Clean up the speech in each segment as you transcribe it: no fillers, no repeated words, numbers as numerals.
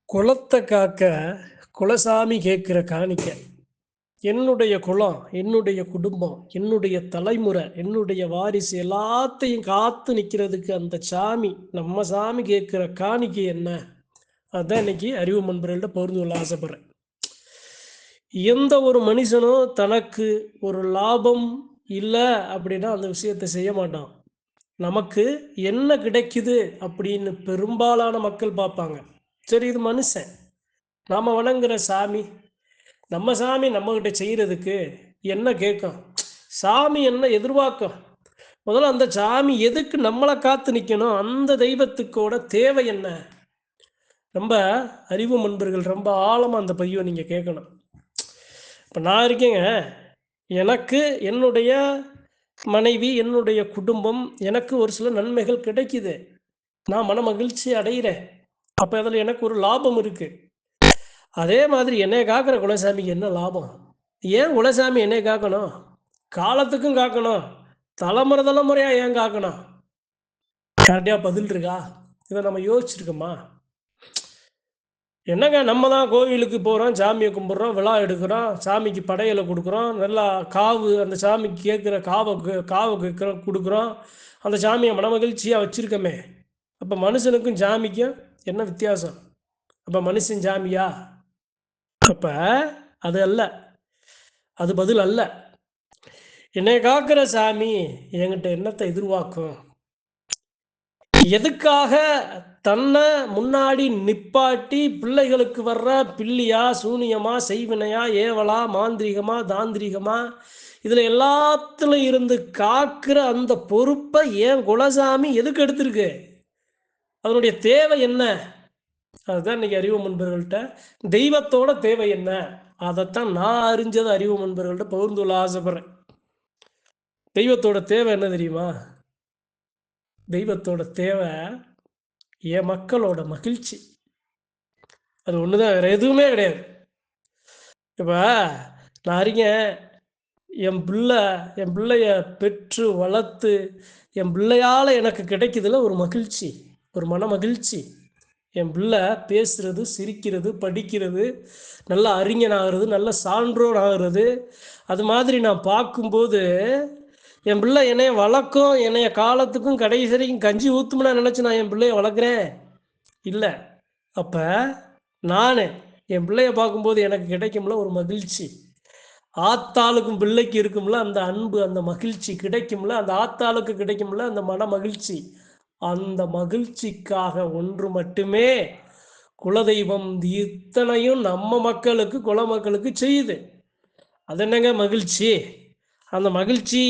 குலத்தை காக்க குலசாமி கேட்குற காணிக்க. என்னுடைய குலம், என்னுடைய குடும்பம், என்னுடைய தலைமுறை, என்னுடைய வாரிசு எல்லாத்தையும் காத்து நிற்கிறதுக்கு அந்த சாமி, நம்ம சாமி கேட்குற காணிக்கை என்ன? அதான் இன்னைக்கு அறிவு நண்பர்கள்ட்ட பகிர்ந்து கொள்ள ஆசைப்படுறேன். எந்த ஒரு மனுஷனும் தனக்கு ஒரு லாபம் இல்லை அப்படின்னா அந்த விஷயத்தை செய்ய மாட்டான். நமக்கு என்ன கிடைக்குது அப்படின்னு பெரும்பாலான மக்கள் பார்ப்பாங்க. சரி, இது மனுஷன், நாம் வணங்குற சாமி, நம்ம சாமி நம்மக்கிட்ட செய்கிறதுக்கு என்ன கேட்கும்? சாமி என்ன எதிர்பார்க்கும்? முதல்ல அந்த சாமி எதுக்கு நம்மளை காத்து நிற்கணும்? அந்த தெய்வத்துக்கோட தேவை என்ன? ரொம்ப அறிவு நண்பர்கள் ரொம்ப ஆழமாக அந்த பதிவை நீங்கள் கேட்கணும். இப்போ நான் இருக்கேங்க, எனக்கு என்னுடைய மனைவி, என்னுடைய குடும்பம், எனக்கு ஒரு சில நன்மைகள் கிடைக்குது, நான் மன மகிழ்ச்சி அடைகிறேன். அப்போ அதில் எனக்கு ஒரு லாபம் இருக்குது. அதே மாதிரி என்னை காக்கிற குலசாமிக்கு என்ன லாபம்? ஏன் குலசாமி என்னை காக்கணும்? காலத்துக்கும் காக்கணும், தலைமுறை தலைமுறையாக ஏன் காக்கணும்? கரெக்டாக பதில் இருக்கா? இதை நம்ம யோசிச்சிருக்கோமா? என்னங்க, நம்ம தான் கோவிலுக்கு போகிறோம், சாமியை கும்பிட்றோம், விழா எடுக்கிறோம், சாமிக்கு படையலை கொடுக்குறோம், நல்லா காவு அந்த சாமிக்கு கேட்குற காவை கொடுக்குறோம், அந்த சாமியை மனமகிழ்ச்சியாக வச்சுருக்கோமே. அப்போ மனுஷனுக்கும் சாமிக்கும் என்ன வித்தியாசம்? அப்போ மனுஷன் சாமியா? அப்போ அது அல்ல, அது பதில் அல்ல. என்னை காக்கிற சாமி என்கிட்ட என்னத்தை எதிர்பார்க்கும்? எதுக்காக தன்னை முன்னாடி நிப்பாட்டி பிள்ளைகளுக்கு வர்ற பில்லியா, சூனியமா, செய்வினையா, ஏவலா, மாந்திரிகமா, தாந்திரிகமா, இதில் எல்லாத்துலையும் இருந்து காக்கிற அந்த பொறுப்பை ஏன் குலசாமி எதுக்கு எடுத்திருக்கு? அதனுடைய தேவை என்ன? அதுதான் இன்னைக்கு அறிவு நண்பர்கள்ட்ட தெய்வத்தோட தேவை என்ன, அதைத்தான் நான் அறிஞ்சதை அறிவு நண்பர்கள்ட்ட பகிர்ந்து கொள்ள ஆசைப்படுறேன். தெய்வத்தோட தேவை என்ன தெரியுமா? தெய்வத்தோட தேவை என் மக்களோட மகிழ்ச்சி. அது ஒன்று தான், வேறு எதுவுமே கிடையாது. இப்போ நான் அறிஞன், என் பிள்ளைய பெற்று வளர்த்து என் பிள்ளையால் எனக்கு கிடைக்குதுல ஒரு மகிழ்ச்சி, ஒரு மன மகிழ்ச்சி. என் பிள்ளை பேசுகிறது, சிரிக்கிறது, படிக்கிறது, நல்லா அறிஞனாகிறது, நல்ல சான்றோன் ஆகிறது, அது மாதிரி நான் பார்க்கும்போது என் பிள்ளை என்னைய வளர்க்கும், என்னைய காலத்துக்கும் கடைசி வரைக்கும் கஞ்சி ஊற்றும்னா நினச்சி நான் என் பிள்ளைய வளர்க்குறேன் இல்லை. அப்போ நான் என் பிள்ளைய பார்க்கும்போது எனக்கு கிடைக்கும்ல ஒரு மகிழ்ச்சி, ஆத்தாளுக்கும் பிள்ளைக்கு இருக்கும்ல அந்த அன்பு, அந்த மகிழ்ச்சி கிடைக்கும்ல, அந்த ஆத்தாளுக்கு கிடைக்கும்ல அந்த மன மகிழ்ச்சி. அந்த மகிழ்ச்சிக்காக ஒன்று மட்டுமே குலதெய்வம் இத்தனையும் நம்ம மக்களுக்கு, குல மக்களுக்கு செய்யுது. அது என்னங்க மகிழ்ச்சி? அந்த மகிழ்ச்சி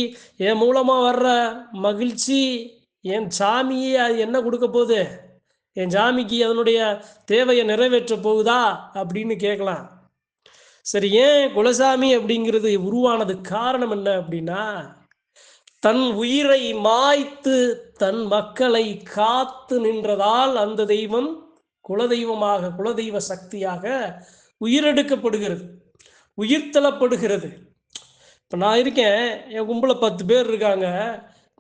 என் மூலமாக வர்ற மகிழ்ச்சி என் சாமியே அது என்ன கொடுக்க போகுது? என் சாமிக்கு அதனுடைய தேவையை நிறைவேற்ற போகுதா அப்படின்னு கேட்கலாம். சரி, ஏன் குலசாமி அப்படிங்கிறது உருவானது காரணம் என்ன அப்படின்னா, தன் உயிரை மாய்த்து தன் மக்களை காத்து நின்றதால் அந்த தெய்வம் குலதெய்வமாக, குலதெய்வ சக்தியாக உயிரெடுக்கப்படுகிறது, உயிர்த்தலப்படுகிறது. இப்போ நான் இருக்கேன், என் கும்பல 10 பேர் இருக்காங்க,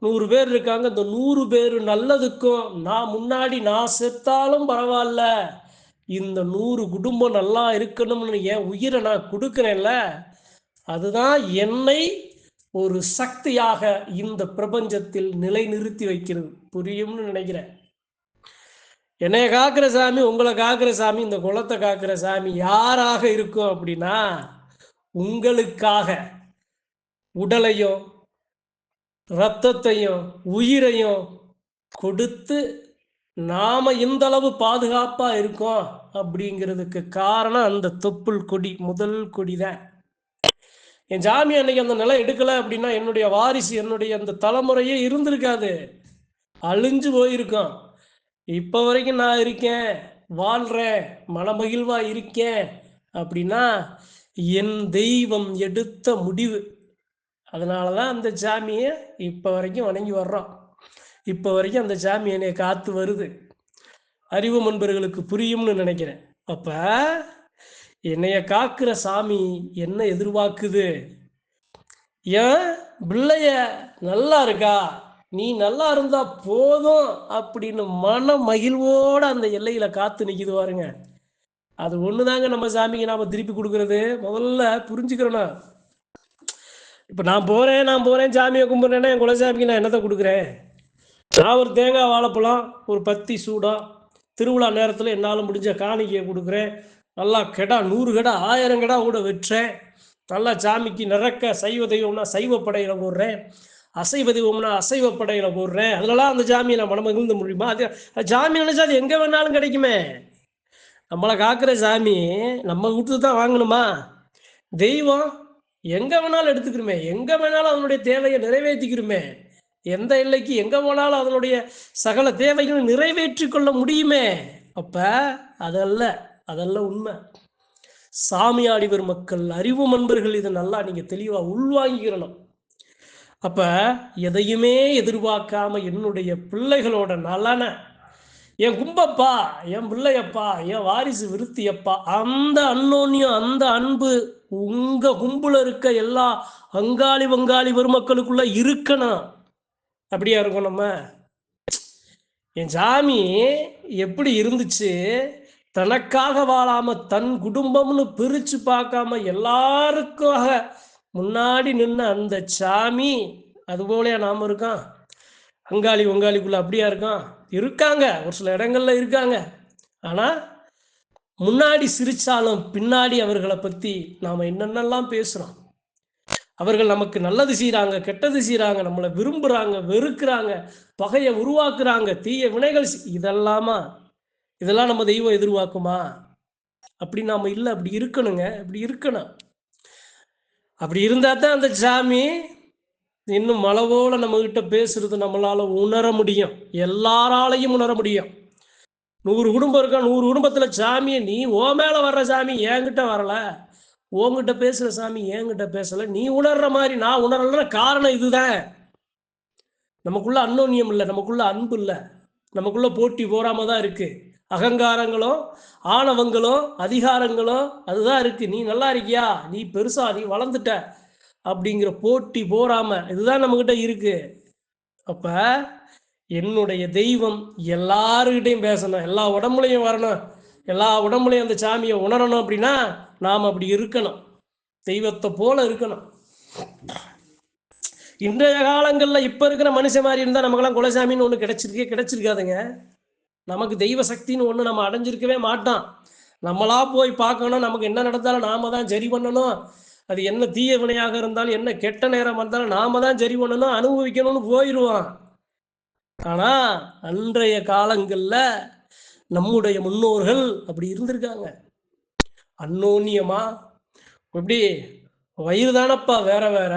100 பேர் இருக்காங்க. இந்த 100 பேர் நல்லதுக்கும் நான் முன்னாடி நான் செத்தாலும் பரவாயில்ல, இந்த 100 குடும்பம் நல்லா இருக்கணும்னு என் உயிரை நான் கொடுக்குறேன்ல, அதுதான் என்னை ஒரு சக்தியாக இந்த பிரபஞ்சத்தில் நிலைநிறுத்தி வைக்கிறது. புரியும்னு நினைக்கிறேன். என்னைய காக்கிற சாமி, உங்களை காக்கிற சாமி, இந்த குலத்தை காக்கிற சாமி யாராக இருக்கும் அப்படின்னா, உங்களுக்காக உடலையும் இரத்தத்தையும் உயிரையும் கொடுத்து நாம இந்த அளவு பாதுகாப்பா இருக்கோம் அப்படிங்கிறதுக்கு காரணம் அந்த தொப்புள் கொடி, முதல் கொடி தான். என் சாமி அன்னைக்கு அந்த நிலை எடுக்கலை அப்படின்னா என்னுடைய வாரிசு, என்னுடைய அந்த தலைமுறையே இருந்திருக்காது, அழிஞ்சு போயிருக்கோம். இப்போ வரைக்கும் நான் இருக்கேன், வாழ்கிறேன், மனமகிழ்வாக இருக்கேன் அப்படின்னா என் தெய்வம் எடுத்த முடிவு. அதனால தான் அந்த சாமியை இப்போ வரைக்கும் வணங்கி வர்றோம். இப்போ வரைக்கும் அந்த சாமி என்னை காத்து வருது. அறிவு நண்பர்களுக்கு புரியும்னு நினைக்கிறேன். அப்போ என்னைய காக்கிற சாமி என்ன எதிர்பார்க்குது? ஏன் பிள்ளைய நல்லா இருக்கா, நீ நல்லா இருந்தா போதும் அப்படின்னு மன மகிழ்வோடு அந்த எல்லையில் காத்து நிற்கிது பாருங்க. அது ஒண்ணுதாங்க நம்ம சாமிக்கு நாம திருப்பி கொடுக்கறது. முதல்ல புரிஞ்சுக்கிறோம். இப்ப நான் போறேன் சாமியை கும்பிட்றேன்னா என் குலசாமிக்கு நான் என்னத்தை கொடுக்குறேன்? நான் ஒரு தேங்காய் வாழைப்பழம், ஒரு பத்தி சூடம், திருவிழா நேரத்தில் என்னால் முடிஞ்ச காணிக்கையை கொடுக்குறேன். நல்லா கெடா 100 கெடா 1000 கெடா கூட வெட்டுறேன். நல்லா சாமிக்கு நிறக்க சைவ தெய்வம்னா சைவ படையில் போடுறேன், அசைவ தெய்வம்னா அசைவ படையில் போடுறேன். அதிலலாம் அந்த சாமியை நம்ம மகிழ்ந்த முடியுமா? அது சாமி நினைச்சா அது எங்கே வேணாலும் கிடைக்குமே. நம்மளை காக்கிற சாமி நம்ம கொடுத்து தான் வாங்கணுமா? தெய்வம் எங்கே வேணாலும் எடுத்துக்கிறோமே, எங்கே வேணாலும் அதனுடைய தேவையை நிறைவேற்றிக்கிறோமே. எந்த எல்லைக்கு எங்கே போனாலும் அதனுடைய சகல தேவைகளை நிறைவேற்றி கொள்ள முடியுமே. அப்ப அதல்ல உண்மை. சாமியாடி வரும் மக்கள், அறிவு நண்பர்கள், இதை நல்லா நீங்க தெளிவா உள்வாங்கிக்கிறணும். அப்ப எதையுமே எதிர்பார்க்காம என்னுடைய பிள்ளைகளோட நலனை, என் கும்பப்பா, என் பிள்ளையப்பா, என் வாரிசு விருத்தியப்பா, அந்த அன்னோன்யம், அந்த அன்பு உங்க கும்புல இருக்க எல்லா அங்காளி வங்காளி பெருமக்களுக்குள்ள இருக்கணும். அப்படியா இருக்கும் நம்ம? என் சாமி எப்படி இருந்துச்சு? தனக்காக வாழாம தன் குடும்பம்னு பிரிச்சு பார்க்காம எல்லாருக்காக முன்னாடி நின்ன அந்த சாமி அதுபோல நாம இருக்கோம். அங்காளி வங்காளிக்குள்ள அப்படியா இருக்காங்க, ஒரு சில இடங்கள்ல இருக்காங்க. ஆனா முன்னாடி சிரிச்சாலும் பின்னாடி அவர்களை பத்தி நாம என்னென்னலாம் பேசுறோம். அவர்கள் நமக்கு நல்லது செய்கிறாங்க, கெட்டது செய்கிறாங்க, நம்மளை விரும்புகிறாங்க, வெறுக்கிறாங்க, பகையை உருவாக்குறாங்க, தீய வினைகள் இதெல்லாம் நம்ம தெய்வம் எதிர்பார்க்குமா? அப்படி நாம இல்லை. அப்படி இருக்கணுங்க, அப்படி இருக்கணும். அப்படி இருந்தா தான் அந்த சாமி இன்னும் மலை போல நம்ம கிட்ட பேசுறது நம்மளால உணர முடியும், எல்லாராலையும் உணர முடியும். 100 குடும்பம் இருக்கா, 100 குடும்பத்தில் சாமியை நீ ஓ மேல வர்ற சாமி என்கிட்ட வரல, உங்ககிட்ட பேசுற சாமி என்கிட்ட பேசல, நீ உணர்ற மாதிரி நான் உணரல. காரணம் இதுதான், நமக்குள்ள அன்னோன்யம் இல்லை, நமக்குள்ள அன்பு இல்லை, நமக்குள்ள போட்டி போறாம தான் இருக்கு. அகங்காரங்களோ ஆணவங்களோ அதிகாரங்களோ அதுதான் இருக்கு. நீ நல்லா இருக்கியா, நீ பெருசா, நீ வளர்ந்துட்ட அப்படிங்கிற போட்டி போறாம இதுதான் நம்ம கிட்ட இருக்கு. அப்ப என்னுடைய தெய்வம் எல்லாருக்கிட்டையும் பேசணும், எல்லா உடம்புலையும் வரணும், எல்லா உடம்புலையும் அந்த சாமியை உணரணும். அப்படின்னா நாம் அப்படி இருக்கணும், தெய்வத்தை போல இருக்கணும். இன்றைய காலங்களில் இப்போ இருக்கிற மனுஷன் மாதிரி இருந்தால் நமக்கெல்லாம் குலசாமின்னு ஒன்று கிடைச்சிருக்காதுங்க. நமக்கு தெய்வ சக்தின்னு ஒன்று நம்ம அடைஞ்சிருக்கவே மாட்டோம். நம்மளா போய் பார்க்கணும், நமக்கு என்ன நடந்தாலும் நாம தான் சரி பண்ணணும். அது என்ன தீய வினையாக இருந்தாலும் என்ன கெட்ட நேரம் வந்தாலும் நாம தான் சரி பண்ணணும், அனுபவிக்கணும்னு போயிடுவான். ஆனா அன்றைய காலங்கள்ல நம்முடைய முன்னோர்கள் அப்படி இருந்திருக்காங்க. அன்னோன்யமா, எப்படி வயிறு தானப்பா வேற வேற,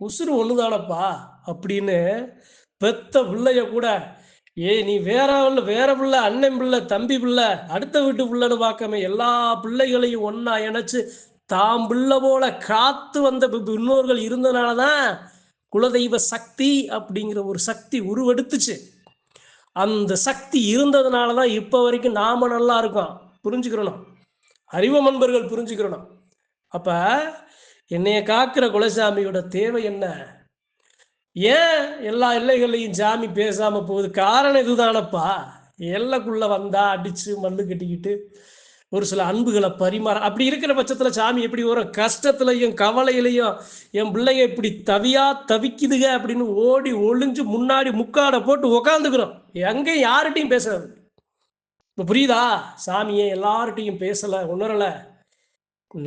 உசுறு ஒன்று தானப்பா அப்படின்னு பெத்த பிள்ளைய கூட நீ வேற பிள்ளை, அண்ணன் பிள்ளை, தம்பி பிள்ளை, அடுத்த வீட்டு பிள்ளைன்னு பார்க்காம எல்லா பிள்ளைகளையும் ஒன்னா இணைச்சு தாம் பிள்ளை போல காத்து வந்த முன்னோர்கள் இருந்தனாலதான் குலதெய்வ சக்தி அப்படிங்கிற ஒரு சக்தி உருவெடுத்துச்சு. அந்த சக்தி இருந்ததுனாலதான் இப்ப வரைக்கும் நாம நல்லா இருக்கோம். புரிஞ்சுக்கிறணும், அறிவு நண்பர்கள் புரிஞ்சுக்கிறணும். அப்ப என்னைய காக்கிற குலசாமியோட தேவை என்ன? ஏன் எல்லா எல்லைகளையும் சாமி பேசாம போகுது? காரணம் இதுதானப்பா. எல்லைக்குள்ள வந்தா அடிச்சு மண்ணு கட்டிக்கிட்டு ஒரு சில அன்புகளை பரிமாற, அப்படி இருக்கிற பட்சத்துல சாமி எப்படி வரும்? கஷ்டத்துலையும் கவலையிலையும் என் பிள்ளைங்க இப்படி தவிக்குதுங்க அப்படின்னு ஓடி ஒளிஞ்சு முன்னாடி முக்காடை போட்டு உக்காந்துக்கிறோம். எங்க யார்கிட்டையும் பேசுறது. இப்ப புரியுதா? சாமியை எல்லார்கிட்டையும் பேசல, உணரல.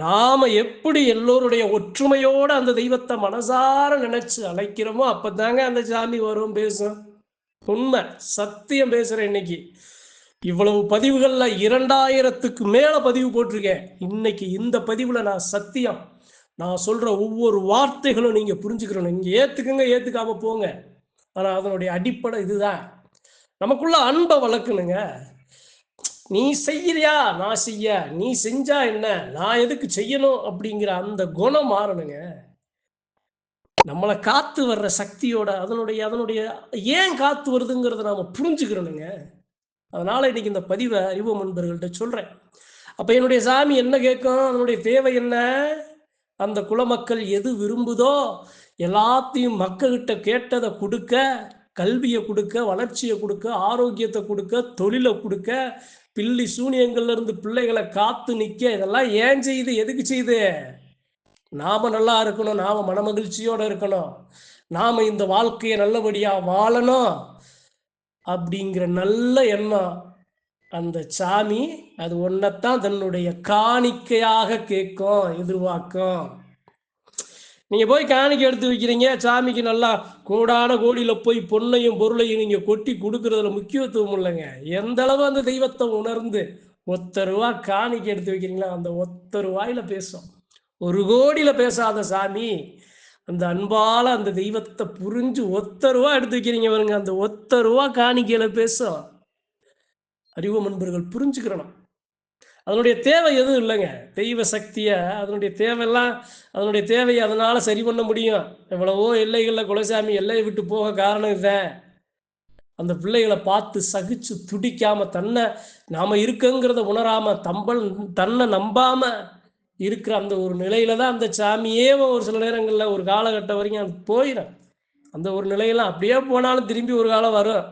நாம எப்படி எல்லோருடைய ஒற்றுமையோட அந்த தெய்வத்தை மனசார நினைச்சு அழைக்கிறோமோ அப்பதாங்க அந்த சாமி வரும், பேசும். உண்மை, சத்தியம் பேசுறேன். இன்னைக்கு இவ்வளவு பதிவுகள்ல 2000க்கு மேல பதிவு போட்டிருக்கேன். இன்னைக்கு இந்த பதிவுல நான் சத்தியம், நான் சொல்ற ஒவ்வொரு வார்த்தைகளும் நீங்க புரிஞ்சுக்கிறணும். நீங்க ஏத்துக்குங்க, ஏத்துக்காம போங்க. ஆனா அதனுடைய அடிப்படை இதுதான். நமக்குள்ள அன்பை வளர்க்கணுங்க. நீ செய்யறியா, நான் செய்ய, நீ செஞ்சா என்ன, நான் எதுக்கு செய்யணும் அப்படிங்கிற அந்த குணம் மாறணுங்க. நம்மளை காத்து வர்ற சக்தியோட அதனுடைய ஏன் காத்து வருதுங்கிறத நாம புரிஞ்சுக்கிறோனுங்க. அதனால இன்னைக்கு இந்த பதிவை அறிவு நண்பர்கள்ட்ட சொல்றேன். அப்ப என்னுடைய சாமி என்ன கேட்கும்? அதனுடைய தேவை என்ன? அந்த குலமக்கள் எது விரும்புதோ எல்லாத்தையும் மக்கள்கிட்ட கேட்டதை கொடுக்க, கல்வியை கொடுக்க, வளர்ச்சியை கொடுக்க, ஆரோக்கியத்தை கொடுக்க, தொழிலை கொடுக்க, பில்லி சூனியங்கள்ல இருந்து பிள்ளைகளை காத்து நிக்க இதெல்லாம் ஏன் செய்யுது? எதுக்கு செய்யுது? நாம நல்லா இருக்கணும், நாம மனமகிழ்ச்சியோட இருக்கணும், நாம இந்த வாழ்க்கையை நல்லபடியா வாழணும் அப்படிங்கிற நல்ல எண்ணம். அந்த சாமி அது ஒன்னத்தான் தன்னுடைய காணிக்கையாக கேட்கும், எதிர்பார்க்கும். நீங்க போய் காணிக்கை எடுத்து வைக்கிறீங்க, சாமிக்கு நல்லா கோடான கோடியில போய் பொன்னையும் பொருளையும் நீங்க கொட்டி கொடுக்கறதுல முக்கியத்துவம் இல்லைங்க. எந்த அளவு அந்த தெய்வத்தை உணர்ந்து ஒத்த ரூபா காணிக்கை எடுத்து வைக்கிறீங்களா, அந்த ஒத்த ரூபாயில பேசும். 1 கோடியில பேசாத சாமி அந்த அன்பால அந்த தெய்வத்தை புரிஞ்சு ஒத்த ரூபா எடுத்து வைக்கிறீங்க பாருங்க, அந்த ஒத்த ரூபா காணிக்கையில பேசும். அறிவு நண்பர்கள் புரிஞ்சுக்கிறணும். அதனுடைய தேவை எதுவும் இல்லைங்க. தெய்வ சக்தியை அதனுடைய தேவையெல்லாம் அதனுடைய தேவையை அதனால சரி பண்ண முடியும். எவ்வளவோ எல்லைகளில் குலசாமி எல்லையை விட்டு போக காரணம் இதுதான். அந்த பிள்ளைகளை பார்த்து சகிச்சு துடிக்காம தன்னை நாம இருக்குங்கிறத உணராம தன்னை நம்பாம இருக்கிற அந்த ஒரு நிலையில தான் அந்த சாமியே ஒரு சில நேரங்களில் ஒரு காலகட்டம் வரைக்கும் அது போயிடும். அந்த ஒரு நிலையெல்லாம் அப்படியே போனாலும் திரும்பி ஒரு காலம் வரும்.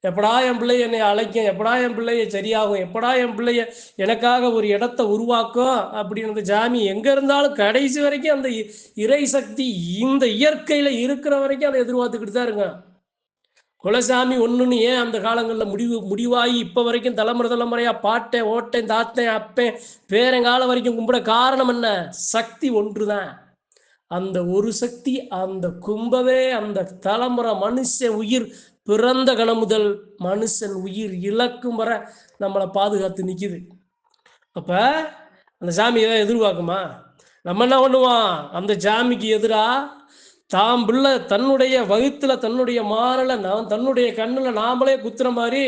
எப்படா என் பிள்ளைய என்னை அழைக்கும், எப்படா என் பிள்ளைய சரியாகும், எப்படா என் பிள்ளைய எனக்காக ஒரு இடத்த உருவாக்கும் அப்படின்னு சாமி எங்க இருந்தாலும் கடைசி வரைக்கும் அந்த இறை சக்தி இந்த இயற்கையில இருக்கிற வரைக்கும் அதை எதிர்பார்த்துக்கிட்டு தான் இருங்க. குலசாமி ஒண்ணுன்னு ஏன் அந்த காலங்களில் முடிவாகி இப்ப வரைக்கும் தலைமுறையா பாட்டேன் ஓட்டேன் தாத்தேன் அப்பேன் பேரங்காலம் வரைக்கும் கும்பிட காரணம் என்ன? சக்தி ஒன்றுதான். அந்த ஒரு சக்தி அந்த கும்பவே அந்த தலைமுறை மனுஷன் உயிர் பிறந்த கணம் முதல் மனுஷன் உயிர் இழக்கும் வரை நம்மளை பாதுகாத்து நிற்கிது. அப்ப அந்த சாமி எதாவது எதிர்பார்க்குமா? நம்ம என்ன பண்ணுவோம்? அந்த சாமிக்கு எதிரா தாம் பிள்ளை தன்னுடைய வகுத்துல தன்னுடைய மாறல தன்னுடைய கண்ணுல நாமளே குத்துற மாதிரி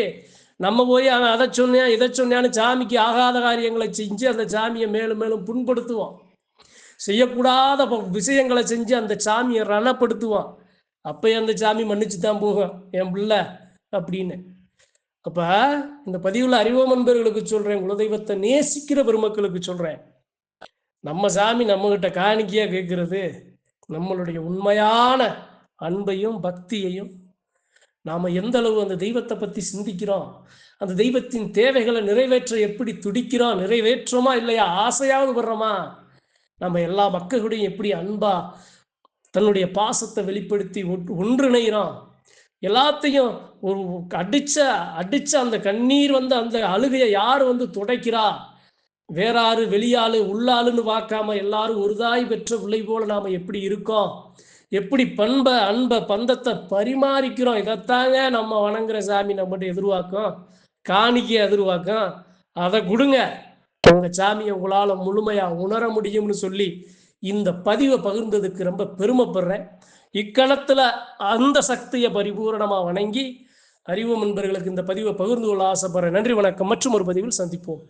நம்ம போய் அவன் அதை சொன்னேன் இதை சொன்னான்னு சாமிக்கு ஆகாத காரியங்களை செஞ்சு அந்த சாமியை மேலும் மேலும் புண்படுத்துவோம். செய்யக்கூடாத விஷயங்களை செஞ்சு அந்த சாமியை ரணப்படுத்துவான். அப்போ அந்த சாமி மன்னிச்சு தான் போகும் என் பிள்ளை அப்படின்னு. அப்ப இந்த பதிவுல அறிவோ நண்பர்களுக்கு சொல்றேன், குலதெய்வத்தை நேசிக்கிற பெருமக்களுக்கு சொல்றேன், நம்ம சாமி நம்ம கிட்ட காணிக்கையா கேட்கிறது நம்மளுடைய உண்மையான அன்பையும் பக்தியையும், நாம எந்த அளவு அந்த தெய்வத்தை பத்தி சிந்திக்கிறோம், அந்த தெய்வத்தின் தேவைகளை நிறைவேற்ற எப்படி துடிக்கிறோம், நிறைவேற்றோமா இல்லையா, ஆசையாவது படுறோமா, நம்ம எல்லா மக்களுடையும் எப்படி அன்பா தன்னுடைய பாசத்தை வெளிப்படுத்தி ஒன்றிணைகிறோம், எல்லாத்தையும் ஒரு அடிச்ச அந்த கண்ணீர் வந்து அந்த அழுகையை யார் வந்து துடைக்கிறா, வேற ஆறு வெளியாளு உள்ளாளுன்னு பார்க்காம எல்லாரும் ஒருதாய் பெற்ற பிள்ளை போல நாம எப்படி இருக்கோம், எப்படி அன்பை பந்தத்தை பரிமாறிக்கிறோம், இதைத்தாங்க நம்ம வணங்குற சாமி நம்மகிட்ட எதிர்பார்க்கும், காணிக்கை எதிர்பார்க்கும். அதை கொடுங்க, உங்க சாமியை உங்களால முழுமையா உணர முடியும்னு சொல்லி இந்த பதிவை பகிர்ந்ததுக்கு ரொம்ப பெருமைப்படுறேன். இக்கணத்துல அந்த சக்தியை பரிபூரணமா வணங்கி அறிவு நண்பர்களுக்கு இந்த பதிவை பகிர்ந்து கொள்ள ஆசைப்படுறேன். நன்றி, வணக்கம். மற்றும் ஒரு பதிவில் சந்திப்போம்.